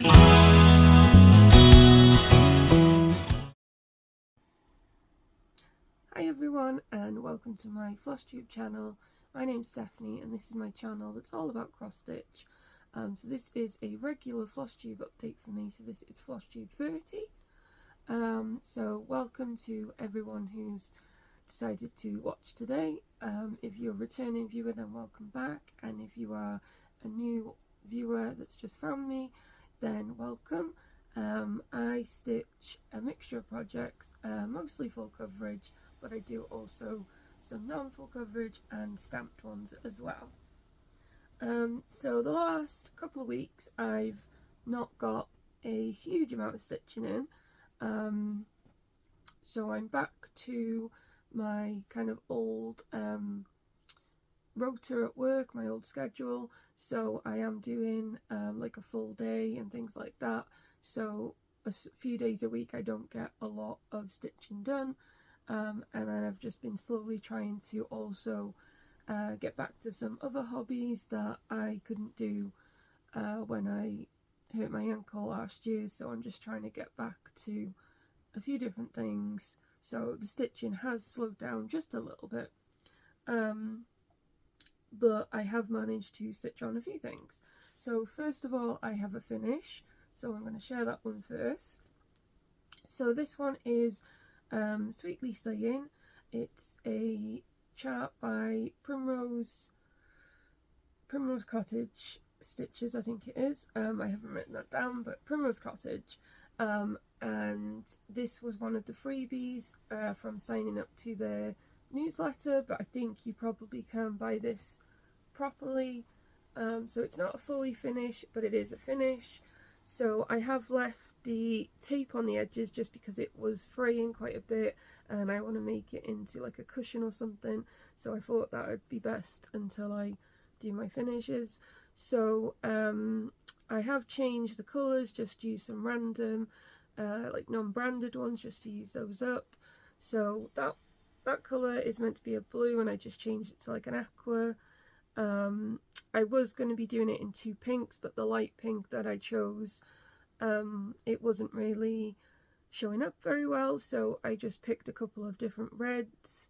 Hi everyone and welcome to my Flosstube channel. My name's Stephanie and this is my channel that's all about cross stitch. So this is a regular Flosstube update for me, so this is Flosstube 30. So welcome to everyone who's decided to watch today. If you're a returning viewer, then welcome back, and if you are a new viewer that's just found me, then welcome. I stitch a mixture of projects, mostly full coverage, but I do also some non-full coverage and stamped ones as well. So the last couple of weeks I've not got a huge amount of stitching in, so I'm back to my kind of old rota at work, my old schedule, so I am doing like a full day and things like that, so a few days a week I don't get a lot of stitching done. And then I've just been slowly trying to also get back to some other hobbies that I couldn't do when I hurt my ankle last year, so I'm just trying to get back to a few different things. So the stitching has slowed down just a little bit, but I have managed to stitch on a few things. So first of all, I have a finish, so I'm going to share that one first. So this one is Sweetly Sayin. It's a chart by Primrose Cottage Stitches, I think it is. I haven't written that down, but Primrose Cottage. And this was one of the freebies from signing up to their newsletter, but I think you probably can buy this properly. So it's not a fully finish, but it is a finish. So I have left the tape on the edges just because it was fraying quite a bit and I want to make it into like a cushion or something, so I thought that would be best until I do my finishes. So I have changed the colours, just used some random like non-branded ones just to use those up. So that colour is meant to be a blue and I just changed it to like an aqua. I was going to be doing it in two pinks, but the light pink that I chose, it wasn't really showing up very well, so I just picked a couple of different reds.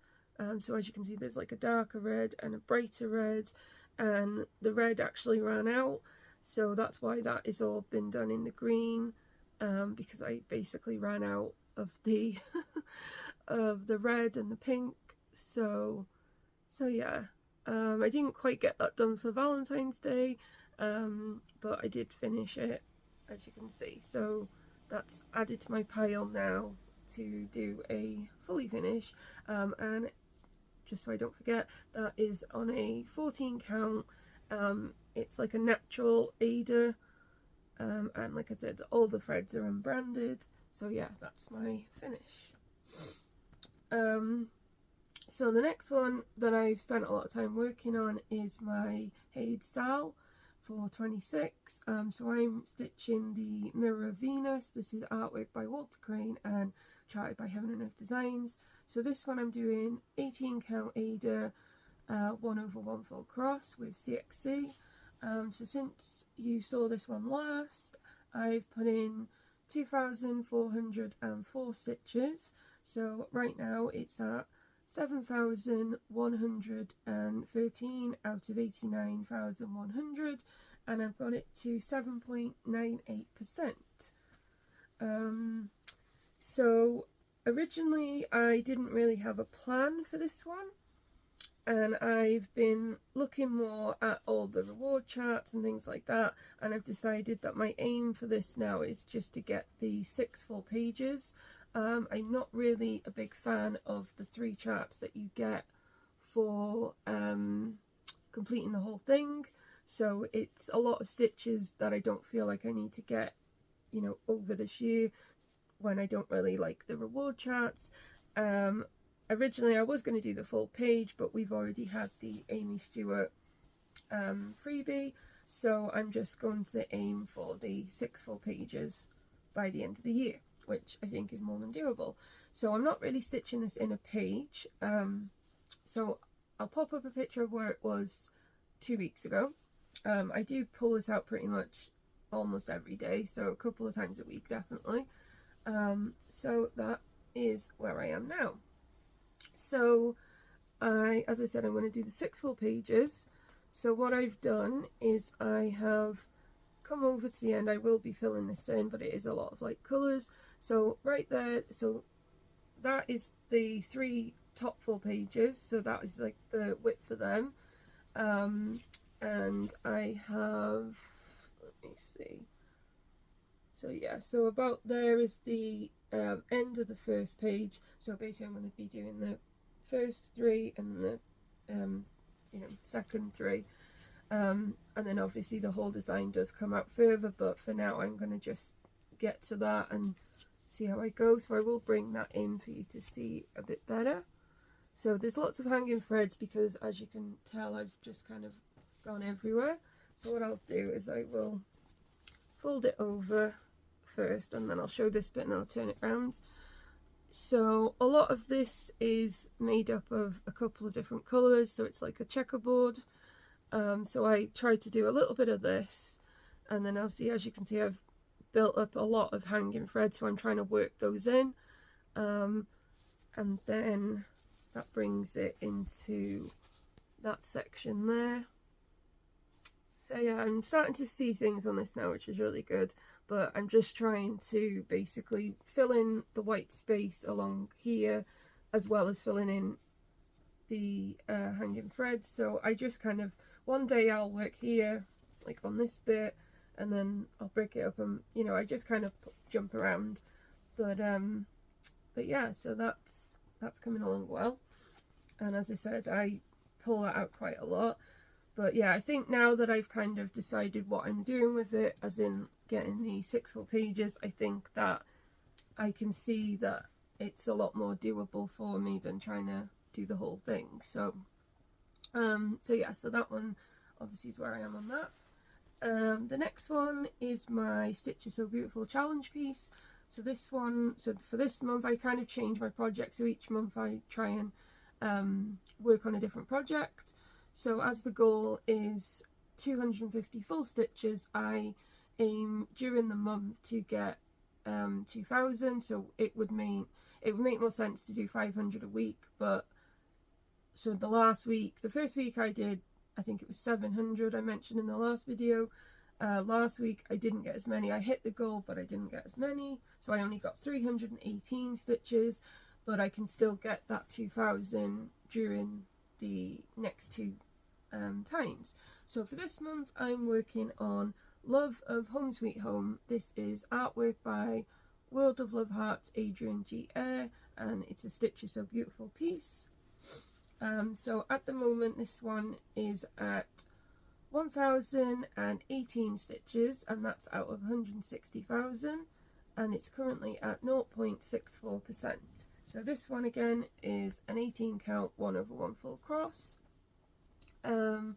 So as you can see, there's like a darker red and a brighter red, and the red actually ran out, so that's why that is all been done in the green, because I basically ran out of the of the red and the pink. So yeah. I didn't quite get that done for Valentine's Day, but I did finish it, as you can see. So that's added to my pile now to do a fully finish. And just so I don't forget, that is on a 14 count. It's like a natural AIDA, and like I said, all the threads are unbranded. So yeah, that's my finish. So the next one that I've spent a lot of time working on is my HAED Sal for 26. So I'm stitching the Mirror of Venus. This is artwork by Walter Crane and charted by Heaven and Earth Designs. So this one I'm doing 18 count AIDA, 1/1 full cross with CXC. So since you saw this one last, I've put in 2,404 stitches. So right now it's at 7,113 out of 89,100, and I've got it to 7.98%. So originally I didn't really have a plan for this one, and I've been looking more at all the reward charts and things like that, and I've decided that my aim for this now is just to get the 6 full pages. I'm not really a big fan of the 3 charts that you get for completing the whole thing, so it's a lot of stitches that I don't feel like I need to get, you know, over this year when I don't really like the reward charts. Originally I was going to do the full page, but we've already had the Aimee Stewart freebie, so I'm just going to aim for the 6 full pages by the end of the year, which I think is more than doable. So I'm not really stitching this in a page, so I'll pop up a picture of where it was 2 weeks ago. I do pull this out pretty much almost every day, so a couple of times a week definitely. So that is where I am now. So as I said, I'm going to do the 6 full pages. So what I've done is I have come over to the end. I will be filling this in, but it is a lot of light colours. So right there, so that is the 3 top full pages, so that is like the WIP for them. And I have, let me see, so yeah, so about there is the end of the first page. So basically I'm going to be doing the first 3 and the you know, second 3, and then obviously the whole design does come out further, but for now I'm going to just get to that and see how I go. So I will bring that in for you to see a bit better. So there's lots of hanging threads because, as you can tell, I've just kind of gone everywhere. So what I'll do is I will fold it over first, and then I'll show this bit and I'll turn it around. So a lot of this is made up of a couple of different colours, so it's like a checkerboard. So I tried to do a little bit of this, and then as you can see, I've built up a lot of hanging threads, so I'm trying to work those in, and then that brings it into that section there. So yeah, I'm starting to see things on this now, which is really good, but I'm just trying to basically fill in the white space along here, as well as filling in the hanging threads. So I just kind of, one day I'll work here, like on this bit, and then I'll break it up, and you know, I just kind of jump around. But yeah, so that's coming along well. And as I said, I pull that out quite a lot. But yeah, I think now that I've kind of decided what I'm doing with it, as in getting the 6 full pages, I think that I can see that it's a lot more doable for me than trying to do the whole thing. So so yeah, so that one obviously is where I am on that. The next one is my Stitch is So Beautiful challenge piece. So this one, so for this month I kind of change my project, so each month I try and work on a different project. So as the goal is 250 full stitches, I aim during the month to get 2,000. So it would make more sense to do 500 a week. But so the first week I did, I think it was 700 I mentioned in the last video. Last week I didn't get as many. I hit the goal, but I didn't get as many, so I only got 318 stitches, but I can still get that 2,000 during the next 2 times. So for this month I'm working on Love of Home Sweet Home. This is artwork by World of Love Hearts Adrian G. Eyre, and it's a Stitch is So Beautiful piece. So at the moment this one is at 1,018 stitches, and that's out of 160,000, and it's currently at 0.64%. So this one again is an 18 count 1/1 full cross. And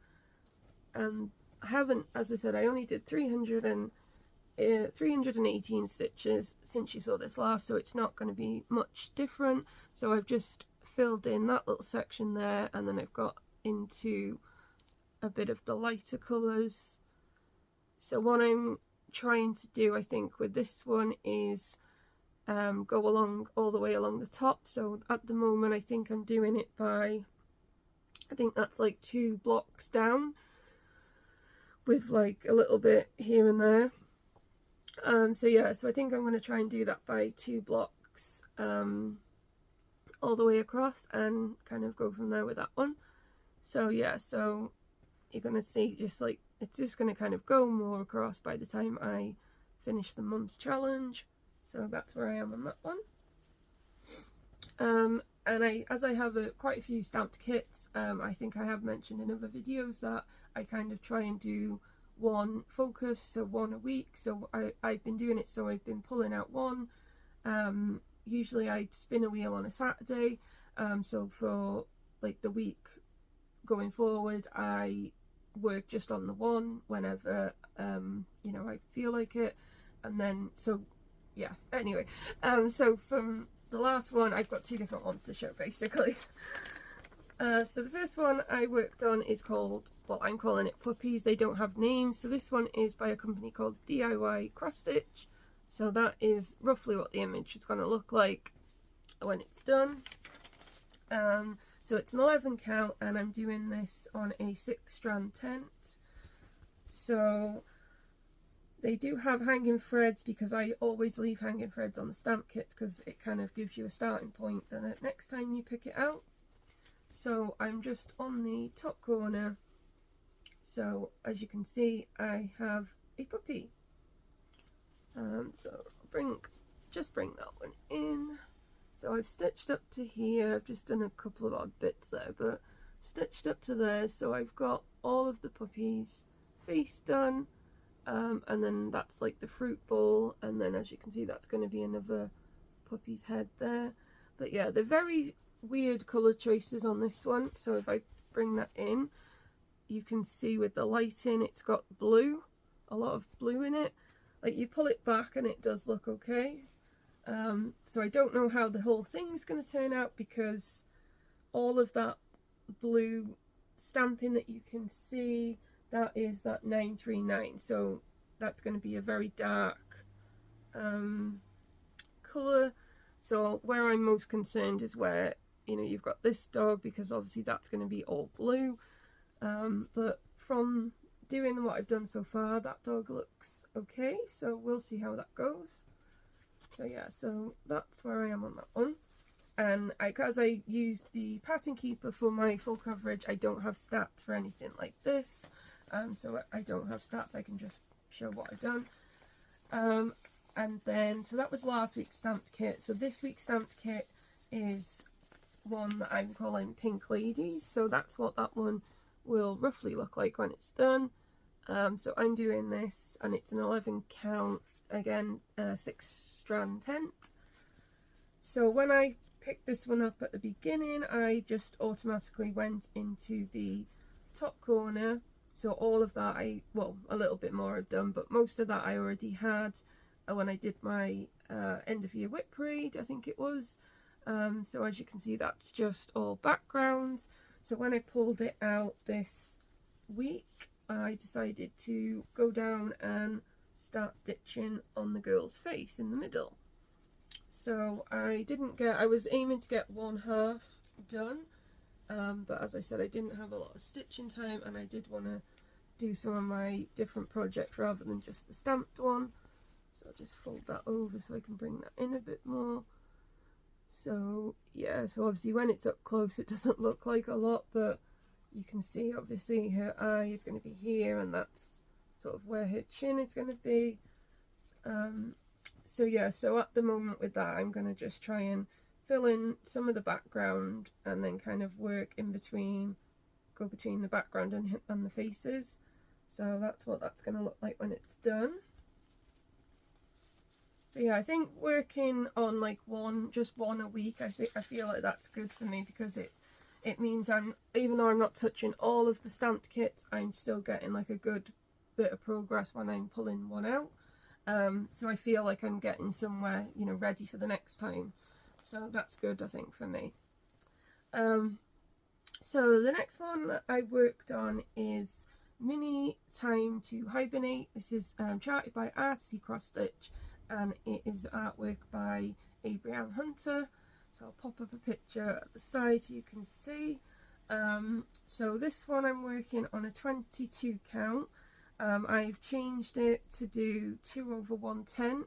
I haven't, as I said, I only did 318 stitches since you saw this last, so it's not going to be much different. So I've just filled in that little section there, and then I've got into a bit of the lighter colours. So what I'm trying to do, I think, with this one is go along all the way along the top. So at the moment I think I'm doing it by, I think that's like 2 blocks down, with like a little bit here and there. So yeah, so I think I'm going to try and do that by 2 blocks all the way across, and kind of go from there with that one. So yeah, so you're going to see just like, it's just going to kind of go more across by the time I finish the month's challenge. So that's where I am on that one. And as I have quite a few stamped kits, I think I have mentioned in other videos that I kind of try and do one focus, so 1 a week. So I've been doing it, so I've been pulling out 1. Usually I spin a wheel on a Saturday, so for like the week going forward I work just on the 1 whenever you know, I feel like it. And then, so yeah, anyway, so from the last one I've got 2 different ones to show basically. So the first one I worked on is called, well, I'm calling it Puppies. They don't have names. So this one is by a company called DIY Cross Stitch. So that is roughly what the image is going to look like when it's done. So it's an 11 count and I'm doing this on a 6-strand tent. So they do have hanging threads because I always leave hanging threads on the stamp kits because it kind of gives you a starting point the next time you pick it out. So I'm just on the top corner. So as you can see, I have a puppy. So I'll just bring that one in. So I've stitched up to here. I've just done a couple of odd bits there, but stitched up to there. So I've got all of the puppy's face done. And then that's like the fruit bowl. And then as you can see, that's going to be another puppy's head there. But yeah, they're very weird colour choices on this one. So if I bring that in, you can see with the lighting, it's got blue, a lot of blue in it. Like you pull it back and it does look okay. So I don't know how the whole thing's going to turn out because all of that blue stamping that you can see, that is that 939. So that's going to be a very dark colour. So where I'm most concerned is where, you know, you've got this dog because obviously that's going to be all blue. But from doing what I've done so far, that dog looks okay. So we'll see how that goes. So yeah, so that's where I am on that one. And because I used the pattern keeper for my full coverage, I don't have stats for anything like this. So I don't have stats, I can just show what I've done. And then, so that was last week's stamped kit. So this week's stamped kit is one that I'm calling Pink Ladies. So that's what that one will roughly look like when it's done. So I'm doing this and it's an 11 count, again, 6-strand tent. So when I picked this one up at the beginning, I just automatically went into the top corner. So all of that, well, a little bit more I've done, but most of that I already had when I did my end of year WIP parade, I think it was. So as you can see, that's just all backgrounds. So when I pulled it out this week, I decided to go down and start stitching on the girl's face in the middle. So I was aiming to get 1/2 done. But as I said, I didn't have a lot of stitching time and I did want to do some of my different projects rather than just the stamped one. So I'll just fold that over so I can bring that in a bit more. So yeah, so obviously when it's up close it doesn't look like a lot, but you can see obviously her eye is going to be here and that's sort of where her chin is going to be. So yeah, so at the moment with that I'm going to just try and fill in some of the background and then kind of work in between, go between the background and the faces. So that's what that's going to look like when it's done. So yeah, I think working on like just one a week, I feel like that's good for me because it means even though I'm not touching all of the stamped kits, I'm still getting like a good bit of progress when I'm pulling one out. So I feel like I'm getting somewhere, you know, ready for the next time. So that's good, I think, for me. So the next one that I worked on is Mini Time to Hibernate. This is charted by Artecy Cross Stitch and it is artwork by Abraham Hunter. So I'll pop up a picture at the side so you can see. So this one I'm working on a 22 count. I've changed it to do 2/110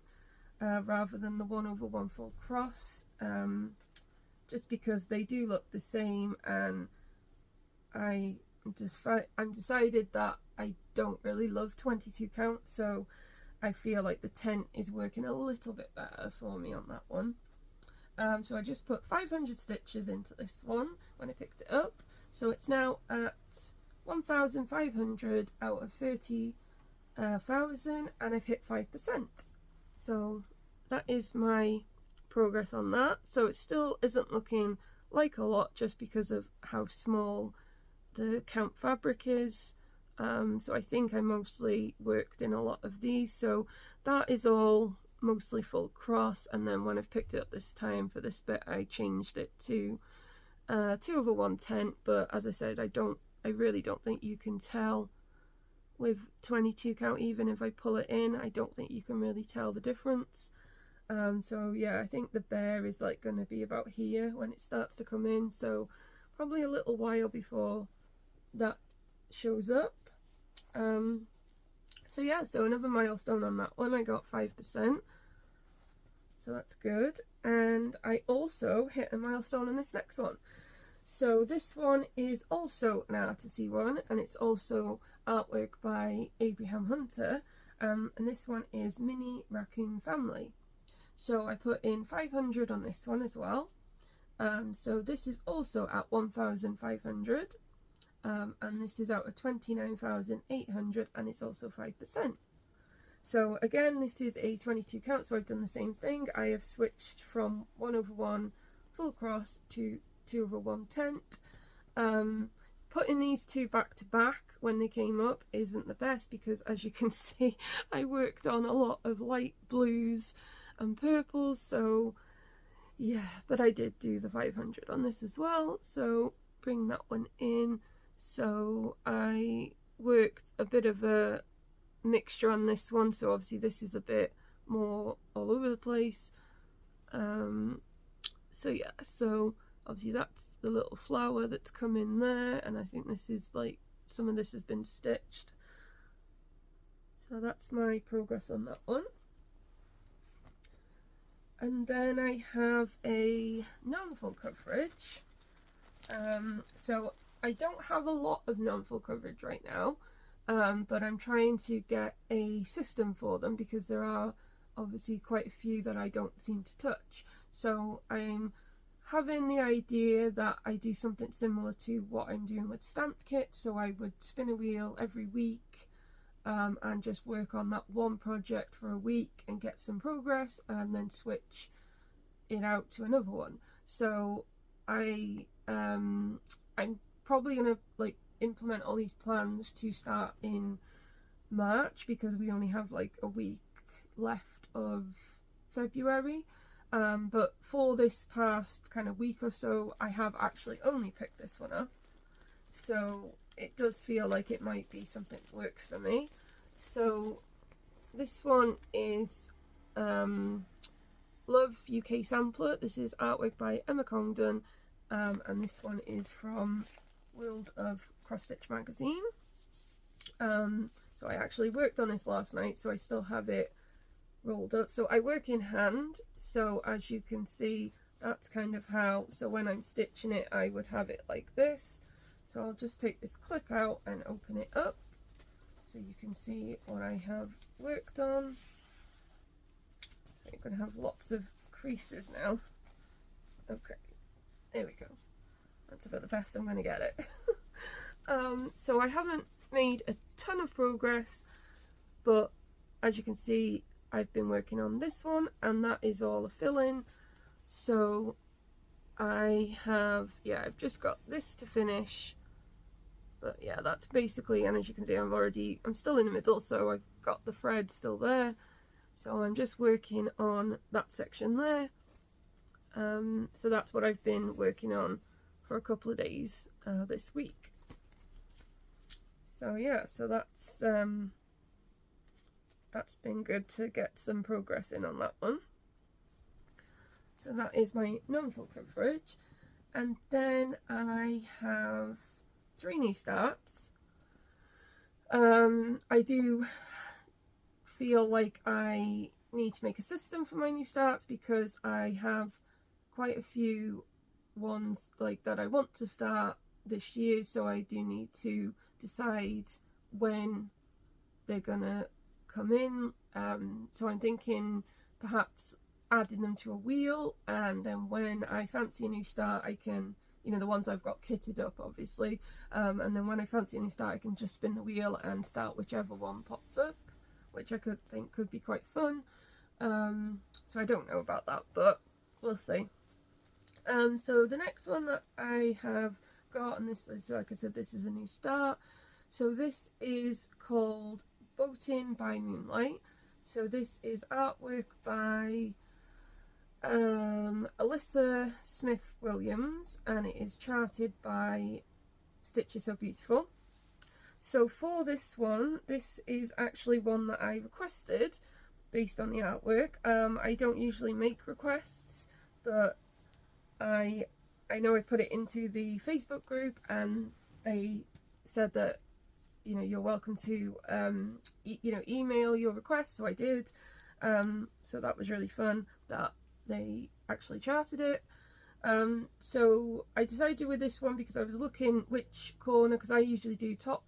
rather than the 1/1 full cross, just because they do look the same, and I'm decided that I don't really love 22 count, so I feel like the tent is working a little bit better for me on that one. So I just put 500 stitches into this one when I picked it up, so it's now at 1,500 out of 30,000 and I've hit 5%. So that is my progress on that. So it still isn't looking like a lot just because of how small the count fabric is. So I think I mostly worked in a lot of these, so that is all mostly full cross, and then when I've picked it up this time for this bit I changed it to 2 over 1 tent, but as I said, I really don't think you can tell with 22 count. Even if I pull it in, I don't think you can really tell the difference. So yeah, I think the bear is like going to be about here when it starts to come in, so probably a little while before that shows up. So yeah, so another milestone on that one. I got 5%, so that's good. And I also hit a milestone on this next one. So this one is also an Artecy one, and it's also artwork by Abraham Hunter, and this one is Mini Raccoon Family. So I put in 500 on this one as well. So this is also at 1,500, and this is out of 29,800, and it's also 5%. So again, this is a 22 count, so I've done the same thing. I have switched from 1 over 1 full cross to 2 over 1 tent. Putting these two back to back when they came up isn't the best, because as you can see, I worked on a lot of light blues and purples, so yeah, but I did do the 500 on this as well, so bring that one in. So I worked a bit of a mixture on this one, so obviously this is a bit more all over the place. So yeah, so obviously that's the little flower that's come in there, and I think this is like, some of this has been stitched. So that's my progress on that one. And then I have a non-full coverage. So I don't have a lot of non-full coverage right now, but I'm trying to get a system for them, because there are obviously quite a few that I don't seem to touch. So I'm having the idea that I do something similar to what I'm doing with stamped kit. So I would spin a wheel every week, and just work on that one project for a week and get some progress, and then switch it out to another one. So I'm probably gonna like implement all these plans to start in March, because we only have like a week left of February. But for this past kind of week or so, I have actually only picked this one up, so it does feel like it might be something that works for me. So this one is Love UK Sampler. This is artwork by Emma Congdon, and this one is from World of Cross Stitch magazine. So I actually worked on this last night, so I still have it rolled up. So I work in hand, so as you can see, that's kind of how, so when I'm stitching it, I would have it like this. So I'll just take this clip out and open it up, so you can see what I have worked on. So you're going to have lots of creases now. Okay, there we go. That's about the best I'm going to get it. So I haven't made a ton of progress, but as you can see, I've been working on this one, and that is all a fill-in. So I have, yeah, I've just got this to finish. But yeah, that's basically, and as you can see, I'm still in the middle, so I've got the thread still there. So I'm just working on that section there. So that's what I've been working on for a couple of days this week. So yeah, so that's been good to get some progress in on that one. So that is my non-full coverage. And then I have 3 new starts. I do feel like I need to make a system for my new starts, because I have quite a few ones like that I want to start this year, so I do need to decide when they're gonna come in. So I'm thinking perhaps adding them to a wheel, and then when I fancy a new start, I can, you know, the ones I've got kitted up obviously, and then when I fancy a new start, I can just spin the wheel and start whichever one pops up, which I think could be quite fun. So I don't know about that, but we'll see. So the next one that I have got, and this is, like I said, this is a new start. So this is called Boating by Moonlight. So this is artwork by Alisa Smith Williams, and it is charted by Stitch Is So Beautiful. So for this one, this is actually one that I requested based on the artwork. I don't usually make requests, but I know I put it into the Facebook group and they said that, you know, you're welcome to email your request, so I did. So that was really fun that they actually charted it. So I decided with this one because I was looking which corner, because I usually do top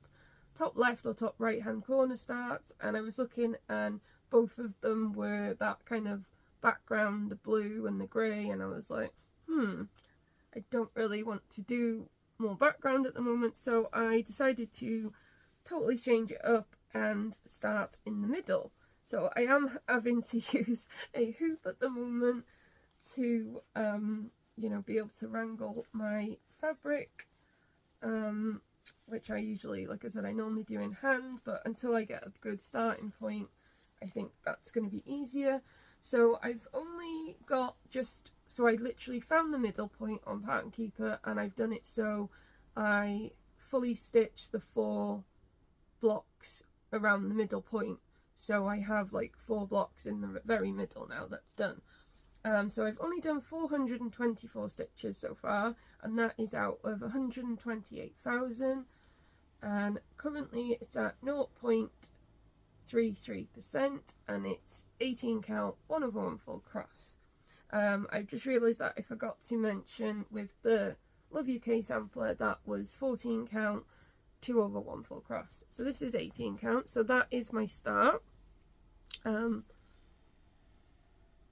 left or top right hand corner starts, and I was looking and both of them were that kind of background, the blue and the grey, and I was like, I don't really want to do more background at the moment, so I decided to totally change it up and start in the middle. So I am having to use a hoop at the moment to you know, be able to wrangle my fabric, which I usually, like I said, I normally do in hand, but until I get a good starting point, I think that's going to be easier. So I've only got so I literally found the middle point on Pattern Keeper, and I've done it so I fully stitch the 4 blocks around the middle point. So I have like 4 blocks in the very middle now that's done. So I've only done 424 stitches so far, and that is out of 128,000, and currently it's at 0.33%, and it's 18 count 1/1 full cross. I've just realised that I forgot to mention with the Love UK sampler that was 14 count 2/1 full cross. So this is 18 count, so that is my start.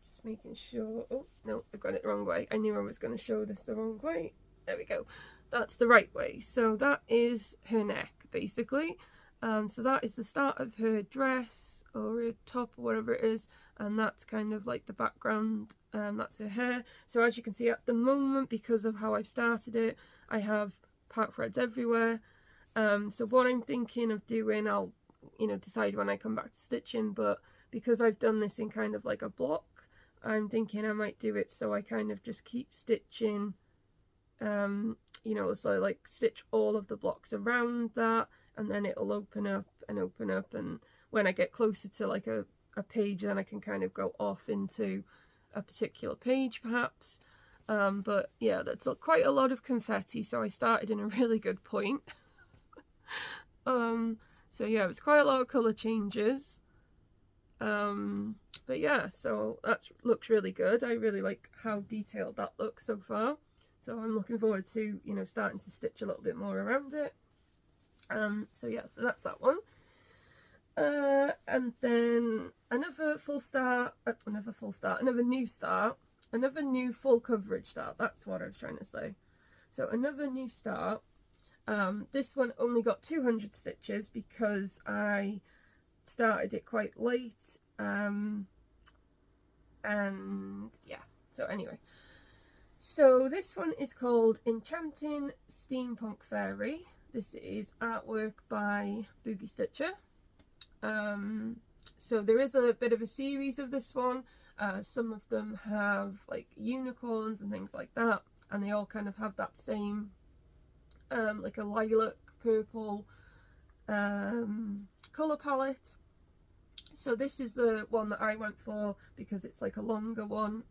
Just making sure, oh no, I've got it the wrong way. I knew I was going to show this the wrong way. There we go, that's the right way. So that is her neck basically. So that is the start of her dress or her top or whatever it is, and that's kind of like the background. That's her hair. So as you can see at the moment, because of how I've started it, I have part threads everywhere. So what I'm thinking of doing, I'll decide when I come back to stitching, but because I've done this in kind of like a block, I'm thinking I might do it so I kind of just keep stitching, so like stitch all of the blocks around that, and then it'll open up, and when I get closer to like a page, then I can kind of go off into a particular page perhaps. But yeah, that's quite a lot of confetti, so I started in a really good point. So yeah, it's quite a lot of colour changes. But yeah, so that looks really good. I really like how detailed that looks so far. So I'm looking forward to, starting to stitch a little bit more around it. So yeah, so that's that one. And then another new full coverage start. That's what I was trying to say. So another new start. This one only got 200 stitches because I started it quite late. And yeah, so anyway. So this one is called Enchanting Steampunk Fairy. This is artwork by Boogie Stitcher. So there is a bit of a series of this one. Some of them have like unicorns and things like that, and they all kind of have that same like a lilac purple colour palette. So this is the one that I went for because it's like a longer one,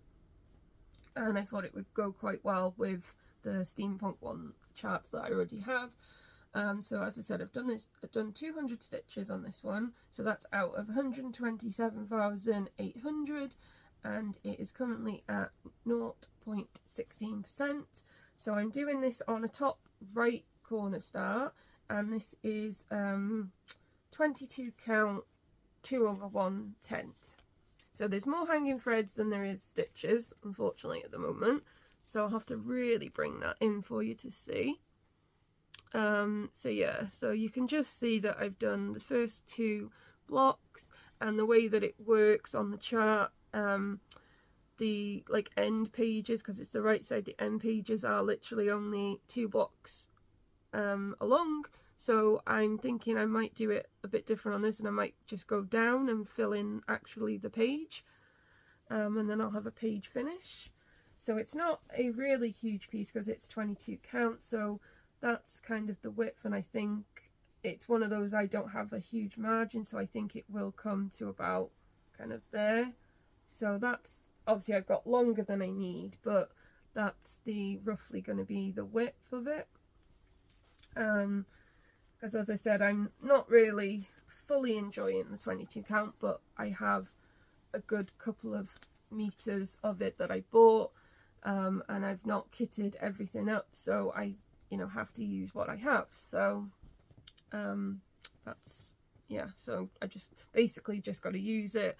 and I thought it would go quite well with the Steampunk one charts that I already have. So as I said, I've done 200 stitches on this one, so that's out of 127,800, and it is currently at 0.16%. So I'm doing this on a top right corner start, and this is 22 count 2/1 tent. So there's more hanging threads than there is stitches, unfortunately, at the moment, so I'll have to really bring that in for you to see. So yeah, so you can just see that I've done the first 2 blocks, and the way that it works on the chart, the like end pages, because it's the right side, the end pages are literally only 2 blocks along. So I'm thinking I might do it a bit different on this, and I might just go down and fill in actually the page. and then I'll have a page finish. So it's not a really huge piece because it's 22 count, so that's kind of the width, and I think it's one of those, I don't have a huge margin, so I think it will come to about kind of there. So that's, obviously I've got longer than I need, but that's the roughly going to be the width of it. Because as I said, I'm not really fully enjoying the 22 count, but I have a good couple of meters of it that I bought, and I've not kitted everything up, so I, you know, have to use what I have. So that's, yeah, so I just basically just got to use it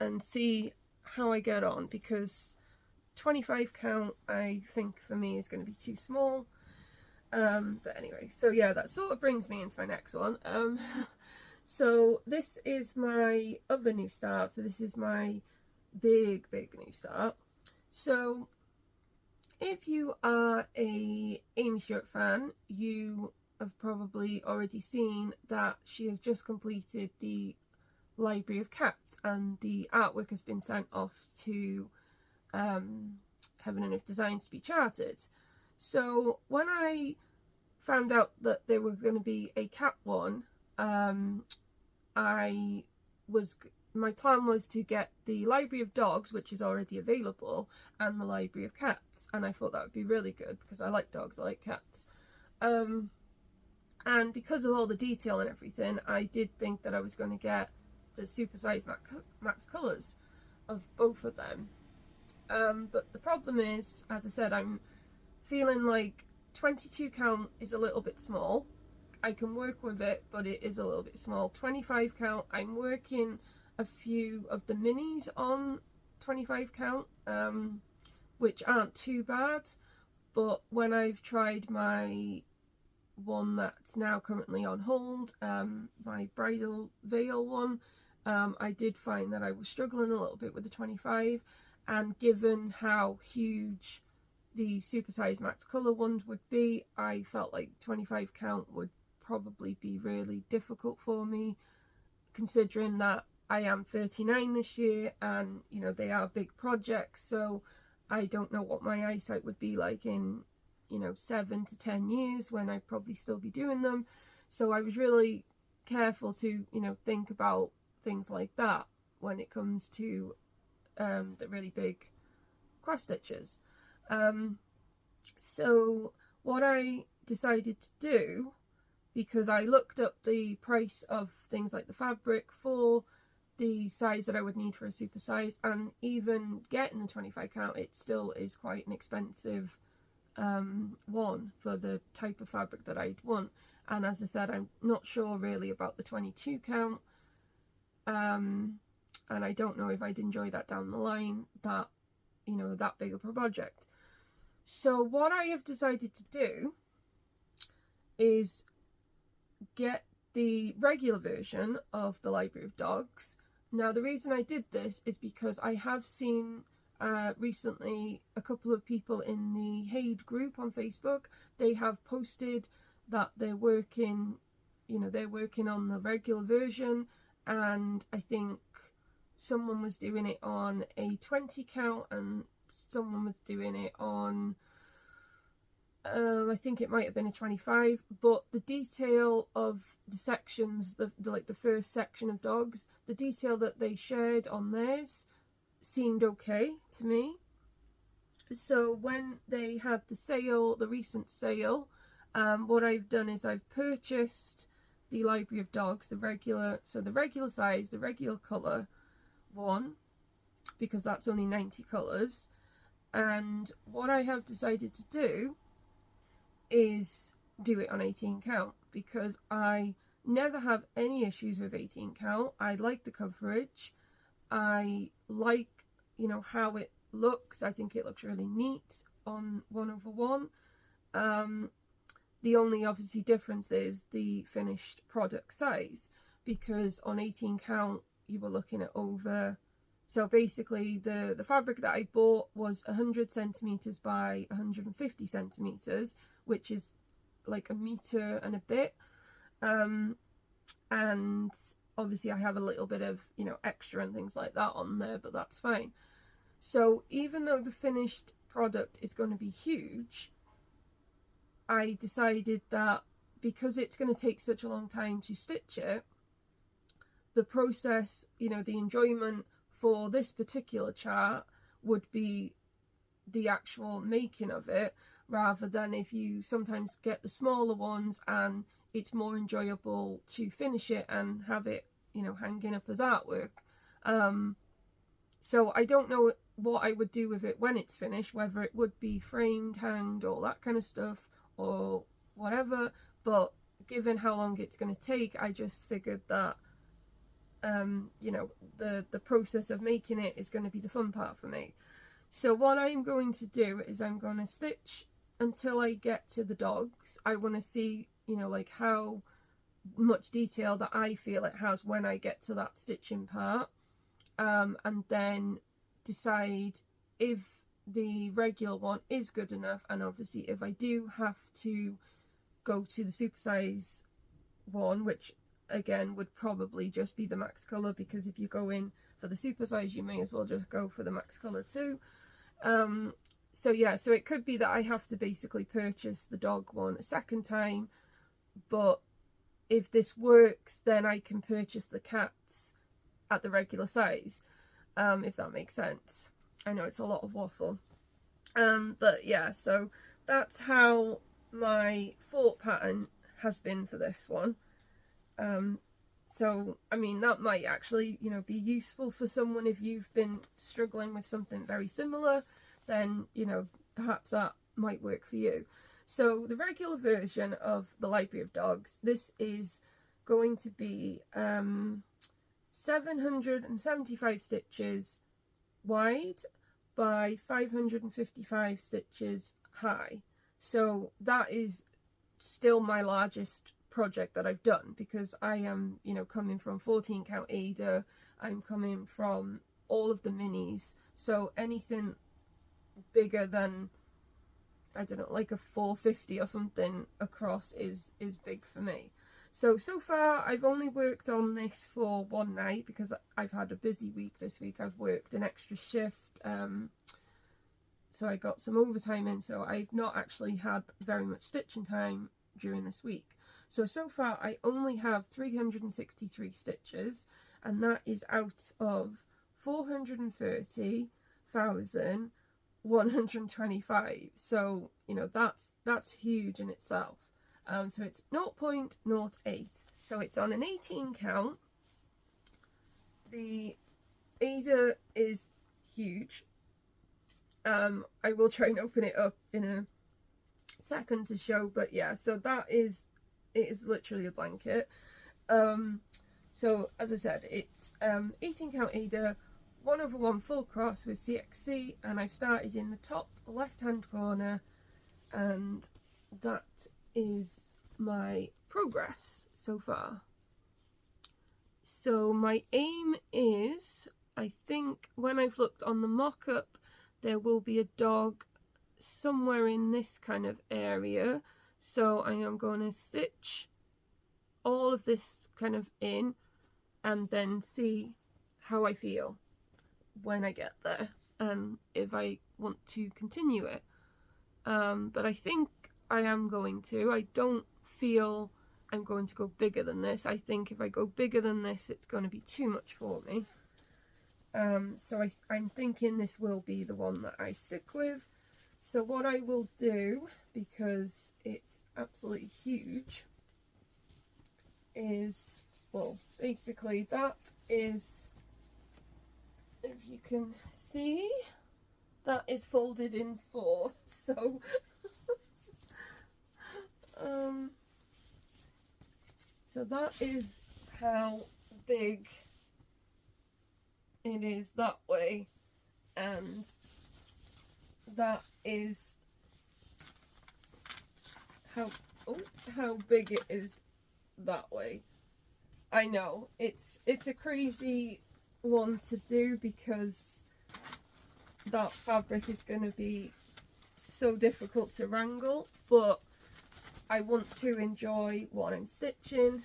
and see how I get on, because 25 count I think for me is going to be too small. But anyway, so yeah, that sort of brings me into my next one. So this is my other new start, so this is my big new start. So if you are a Aimee Stewart fan, you have probably already seen that she has just completed the Library of Cats, and the artwork has been sent off to Heaven and Earth Designs to be charted. So when I found out that there was going to be a cat one, my plan was to get the Library of Dogs, which is already available, and the Library of Cats, and I thought that would be really good because I like dogs, I like cats. And because of all the detail and everything, I did think that I was going to get the supersized max colours of both of them. But the problem is, as I said, I'm feeling like 22 count is a little bit small. I can work with it, but it is a little bit small. 25 count, I'm working a few of the minis on 25 count, which aren't too bad, but when I've tried my one that's now currently on hold, my bridal veil one, I did find that I was struggling a little bit with the 25, and given how huge the supersized max colour ones would be, I felt like 25 count would probably be really difficult for me, considering that I am 39 this year, and you know, they are big projects, so I don't know what my eyesight would be like in, you know, 7 to 10 years when I'd probably still be doing them. So I was really careful to, you know, think about things like that when it comes to the really big cross stitches. So what I decided to do, because I looked up the price of things like the fabric for the size that I would need for a super size, and even getting the 25 count, it still is quite an expensive one for the type of fabric that I'd want. And as I said, I'm not sure really about the 22 count, and I don't know if I'd enjoy that down the line, that, you know, that big of a project. So what I have decided to do is get the regular version of the Library of Dogs. Now the reason I did this is because I have seen recently a couple of people in the HAED group on Facebook, they have posted that they're working, you know, they're working on the regular version, and I think someone was doing it on a 20 count and someone was doing it on I think it might have been a 25, but the detail of the sections, like the first section of dogs, the detail that they shared on theirs seemed okay to me. So when they had the sale, the recent sale, what I've done is I've purchased the Library of Dogs, the regular, so the regular size, the regular colour one, because that's only 90 colours. And what I have decided to do is do it on 18 count, because I never have any issues with 18 count. I like the coverage, I like, you know, how it looks. I think it looks really neat on 1/1. The only obviously difference is the finished product size, because on 18 count you were looking at over, so basically the fabric that I bought was 100 centimeters by 150 centimeters, which is like a meter and a bit, and obviously I have a little bit of, you know, extra and things like that on there, but that's fine. So even though the finished product is going to be huge, I decided that because it's going to take such a long time to stitch it, the process, you know, the enjoyment for this particular chart would be the actual making of it, rather than if you sometimes get the smaller ones and it's more enjoyable to finish it and have it, you know, hanging up as artwork. So I don't know what I would do with it when it's finished, whether it would be framed, hanged, all that kind of stuff, or whatever, but given how long it's going to take, I just figured that you know, the process of making it is going to be the fun part for me. So what I'm going to do is I'm going to stitch until I get to the dogs. I want to see, you know, like how much detail that I feel it has when I get to that stitching part, and then decide if the regular one is good enough, and obviously if I do have to go to the supersize one, which again would probably just be the max colour, because if you go in for the supersize you may as well just go for the max colour too. So yeah, so it could be that I have to basically purchase the dog one a second time, but if this works then I can purchase the cats at the regular size, if that makes sense. I know it's a lot of waffle, but yeah, so that's how my thought pattern has been for this one. So I mean, that might actually, you know, be useful for someone if you've been struggling with something very similar, then, you know, perhaps that might work for you. So the regular version of the Library of Dogs, this is going to be 775 stitches wide by 555 stitches high. So that is still my largest project that I've done, because I am, you know, coming from 14 count Ada, I'm coming from all of the minis, so anything bigger than, I don't know, like a 450 or something across is big for me. So far I've only worked on this for one night because I've had a busy week this week. I've worked an extra shift, so I got some overtime in, so I've not actually had very much stitching time during this week. So far I only have 363 stitches, and that is out of 430,125. So, you know, that's huge in itself. So it's 0.08. So it's on an 18 count. The Ada is huge. I will try and open it up in a second to show, but yeah, so it is literally a blanket. So as I said, it's 18 count Ada, 1/1 full cross with CXC, and I've started in the top left hand corner, and that is my progress so far. So my aim is, I think when I've looked on the mock-up, there will be a dog somewhere in this kind of area, so I am going to stitch all of this kind of in and then see how I feel when I get there and if I want to continue it. But I think I am going to. I don't feel I'm going to go bigger than this. I think if I go bigger than this, it's going to be too much for me. So I'm thinking this will be the one that I stick with. So what I will do, because it's absolutely huge, is, well, basically that is, if you can see, that is folded in 4. So so that is how big it is that way, and that is how big it is that way. I know it's a crazy one to do because that fabric is going to be so difficult to wrangle, but I want to enjoy what I'm stitching,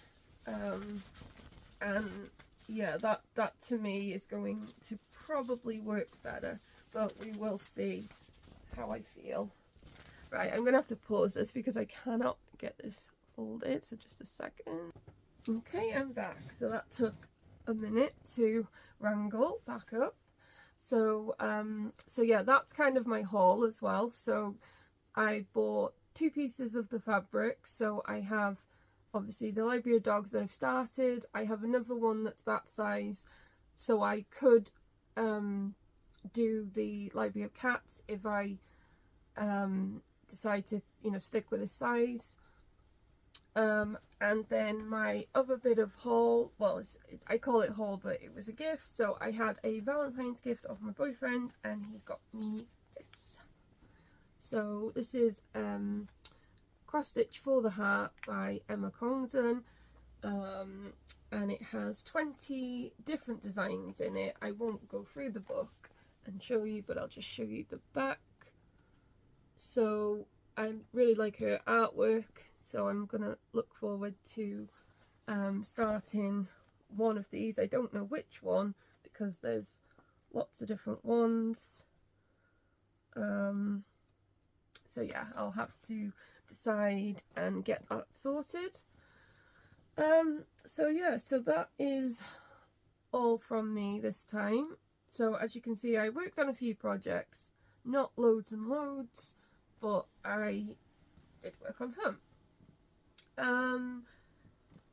and yeah, that to me is going to probably work better, but we will see how I feel. Right, I'm gonna have to pause this because I cannot get this folded, so just a second. Okay, I'm back. So that took a minute to wrangle back up. So so yeah, that's kind of my haul as well. So I bought 2 pieces of the fabric. So I have obviously the Library of Dogs that I've started. I have another one that's that size, so I could do the Library of Cats if I decide to, you know, stick with this size. And then my other bit of haul, well, I call it haul, but it was a gift. So I had a Valentine's gift of my boyfriend, and he got me this. So this is Cross Stitch for the Heart by Emma Congdon, and it has 20 different designs in it. I won't go through the book and show you, but I'll just show you the back. So I really like her artwork, so I'm gonna look forward to starting one of these. I don't know which one because there's lots of different ones. So yeah, I'll have to decide and get that sorted. So yeah, so that is all from me this time. So as you can see, I worked on a few projects, not loads and loads, but I did work on some.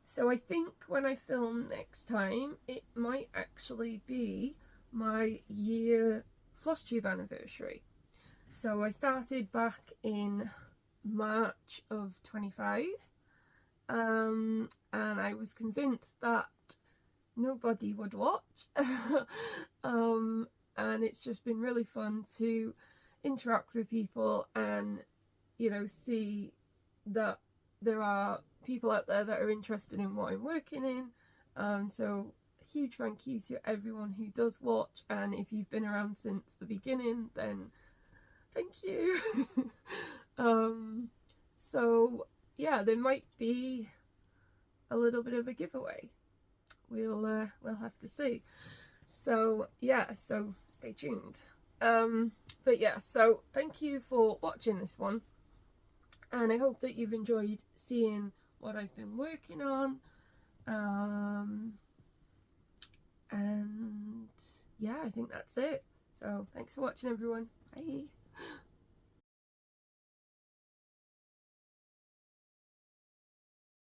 So I think when I film next time, it might actually be my year Flosstube anniversary. So I started back in March of 25, and I was convinced that nobody would watch. And it's just been really fun to interact with people and, you know, see that there are people out there that are interested in what I'm working in. So huge thank you to everyone who does watch, and if you've been around since the beginning, then thank you. So yeah, there might be a little bit of a giveaway. We'll have to see. So yeah, so stay tuned. But yeah, so thank you for watching this one, and I hope that you've enjoyed seeing what I've been working on. And yeah, I think that's it. So thanks for watching, everyone. Bye.